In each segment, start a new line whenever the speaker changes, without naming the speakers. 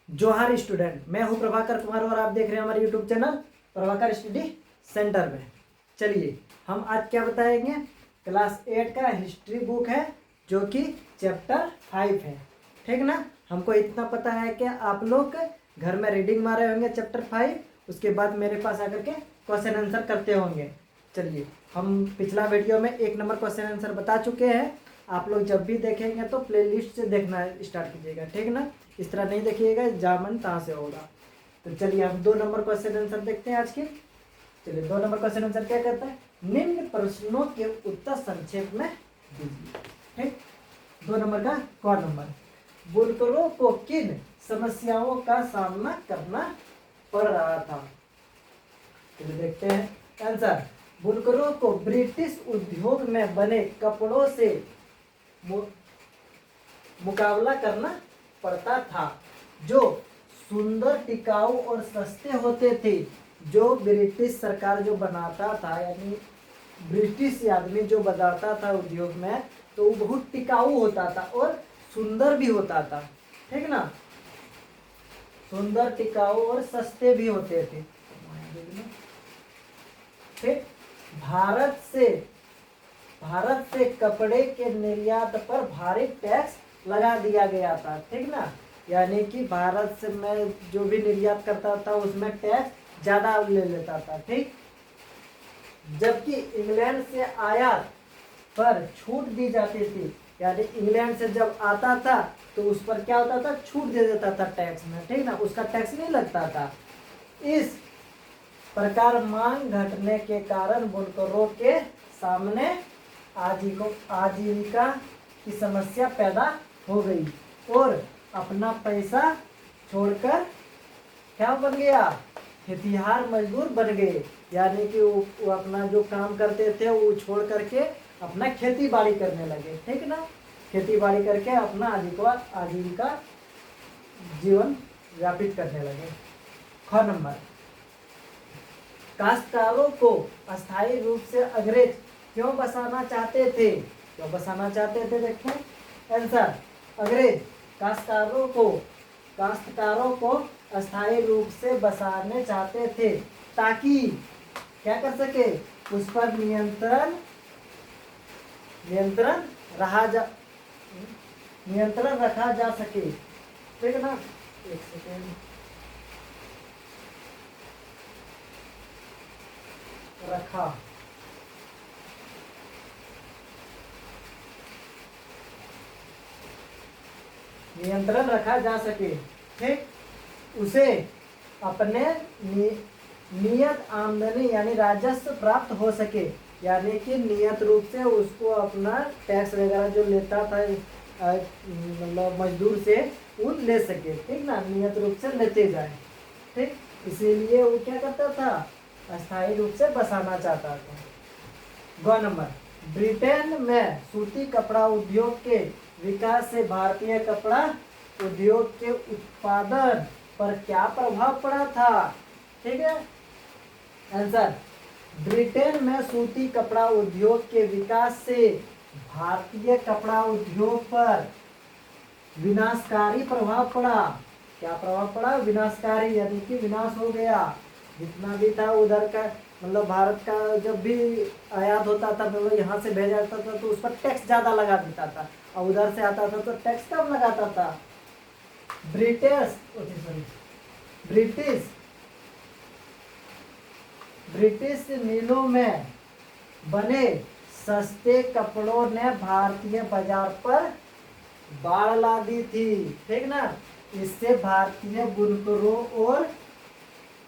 जोहार स्टूडेंट, मैं हूं प्रभाकर कुमार और आप देख रहे हैं हमारे YouTube channel Prabhakar study centre में। चलिए हम आज क्या बताएंगे। क्लास 8 का हिस्ट्री बुक है जो कि चैप्टर 5 है, ठीक ना। हमको इतना पता है कि आप लोग घर में रीडिंग मारे होंगे चैप्टर 5, उसके बाद मेरे पास आकर के क्वेश्चन आंसर करते होंगे। चलिए हम पिछला वीडियो में 1 नंबर क्वेश्चन आंसर बता चुके हैं। आप लोग जब भी देखेंगे तो प्लेलिस्ट से देखना स्टार्ट कीजिएगा, ठीक ना। इस तरह नहीं देखिएगा, जामन कहाँ से होगा। तो चलिए हम 2 नंबर क्वेश्चन आंसर देखते हैं आज के। चलिए 2 नंबर क्वेश्चन आंसर क्या कहता है, निम्न प्रश्नों के उत्तर संक्षेप में दीजिए। ठीक, 2 नंबर का क नंबर, बुनकरों को किन समस्याओं का सामना करना पड़ रहा था। चलिए देखते हैं आंसर। बुनकरों को ब्रिटिश उद्योग में बने कपड़ों से मुकाबला करना पड़ता था, जो सुंदर, टिकाऊ और सस्ते होते थे। जो ब्रिटिश सरकार जो बनाता था, यानी ब्रिटिश आदमी जो बनाता था उद्योग में, तो वो बहुत टिकाऊ होता था और सुंदर भी होता था, ठीक ना। सुंदर, टिकाऊ और सस्ते भी होते थे। ठीक, भारत से कपड़े के निर्यात पर भारी टैक्स लगा दिया गया था, ठीक ना। यानी कि भारत से मैं जो भी निर्यात करता था उसमें टैक्स ज्यादा ले लेता था, ठीक। जबकि इंग्लैंड से आयात पर छूट दी जाती थी, यानी इंग्लैंड से जब आता था तो उस पर क्या होता था, छूट दे देता था टैक्स में, ठीक ना। उसका टैक्स नहीं लगता था। इस प्रकार मांग घटने के कारण बुनकरों के सामने आजीविका की समस्या पैदा हो गई और अपना पैसा छोड़कर क्या बन गया, खेतिहार मजदूर बन गए। यानी कि वो अपना जो काम करते थे वो छोड़ करके अपना खेती बाड़ी करने लगे, ठीक ना। खेती बाड़ी करके अपना आजीविका जीवन व्यापित करने लगे। ख नंबर, काश्तकारों को अस्थायी रूप से अंग्रेज क्यों बसाना चाहते थे। क्यों बसाना चाहते थे, देखें आंसर। अंग्रेज काश्तकारों को अस्थायी रूप से बसाने चाहते थे ताकि क्या कर सके, उस पर नियंत्रण रखा जा सके, ठीक ना। एक सेकेंड, नियंत्रण रखा जा सके, ठीक। उसे अपने नियत आमदनी यानी राजस्व प्राप्त हो सके, यानी कि नियत रूप से उसको अपना टैक्स वगैरह जो लेता था मतलब मजदूर से वो ले सके, ठीक ना। नियत रूप से लेते जाए, ठीक। इसीलिए वो क्या करता था, अस्थायी रूप से बसाना चाहता था। ग नंबर, ब्रिटेन में सूती कपड़ा उद्योग के विकास से भारतीय कपड़ा उद्योग के उत्पादन पर क्या प्रभाव पड़ा था, ठीक है आंसर। ब्रिटेन में सूती कपड़ा उद्योग के विकास से भारतीय कपड़ा उद्योग पर विनाशकारी प्रभाव पड़ा। क्या प्रभाव पड़ा, विनाशकारी, यानी कि विनाश हो गया। जितना भी था उधर का, मतलब भारत का जब भी आयात होता था, मतलब यहाँ से भेजा जाता था तो उस पर टैक्स ज्यादा लगा देता था, और उधर से आता था तो टैक्स कम लगाता था। ब्रिटिश मिलों में बने सस्ते कपड़ों ने भारतीय बाजार पर बाढ़ ला दी थी, ठीक ना। इससे भारतीय बुनकरों और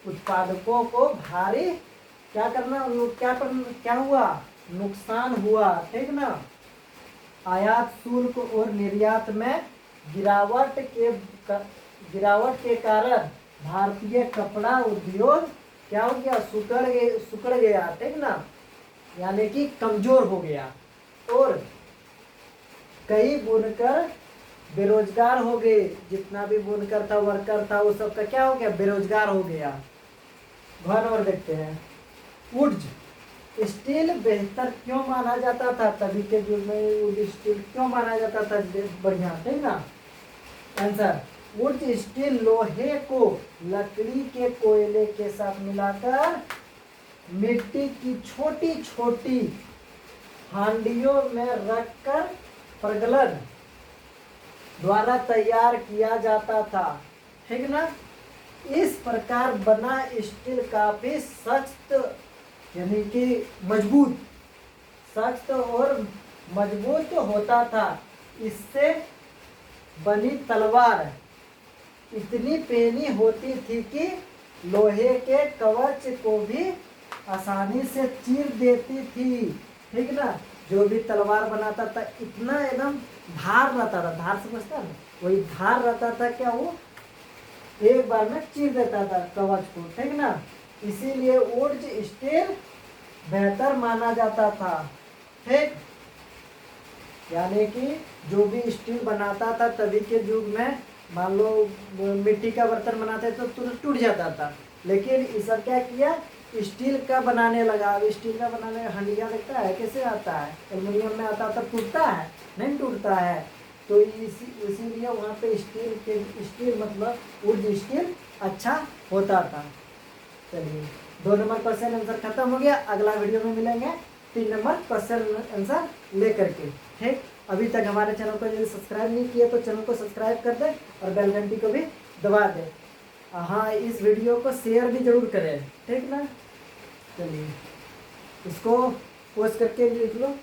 उत्पादकों को भारी क्या हुआ, नुकसान हुआ, ठीक ना। आयात शुल्क और निर्यात में गिरावट के कारण भारतीय कपड़ा उद्योग क्या हो गया, सुकड़ गया, ठीक ना। यानी कि कमजोर हो गया और कई बुनकर बेरोजगार हो गए। जितना भी बुनकर था, वर्कर था, वो सबका क्या हो गया, बेरोजगार हो गया। घर और देखते हैं, वुड्स स्टील बेहतर क्यों माना जाता था, तभी के युग में वुड स्टील क्यों माना जाता था बढ़िया, ठीक ना आंसर। उर्ज स्टील लोहे को लकड़ी के कोयले के साथ मिलाकर मिट्टी की छोटी छोटी हांडियों में रखकर प्रगलन द्वारा तैयार किया जाता था, ठीक ना। इस प्रकार बना स्टील काफी सख्त यानी कि मजबूत, सख्त और मजबूत होता था। इससे बनी तलवार इतनी पेनी होती थी कि लोहे के कवच को भी आसानी से चीर देती थी, ठीक ना। जो भी तलवार बनाता था इतना एकदम धार रहता था, धार समझता है, वही धार रहता था क्या, वो एक बार में चीर देता था कवच को, ठीक ना। इसीलिए उर्ज स्टील बेहतर माना जाता था, ठीक। यानी कि जो भी स्टील बनाता था तभी के युग में, मान लो मिट्टी का बर्तन बनाते तो तुरंत टूट जाता था, लेकिन इस सब क्या किया, स्टील का बनाने लगा। अब स्टील का बनाने हंडिया देखता है कैसे आता है, एल्युमिनियम में आता तो टूटता है, नहीं टूटता है। तो इसीलिए वहाँ पे स्टील मतलब उर्ज स्टील अच्छा होता था। चलिए 2 नंबर क्वेश्चन आंसर खत्म हो गया। अगला वीडियो में मिलेंगे 3 नंबर क्वेश्चन आंसर लेकर के, ठीक। अभी तक हमारे चैनल को यदि सब्सक्राइब नहीं किया तो चैनल को सब्सक्राइब कर दे और बेल घंटी को भी दबा दे। हाँ, इस वीडियो को शेयर भी जरूर करें, ठीक ना। चलिए इसको पोस्ट करके लिख लो।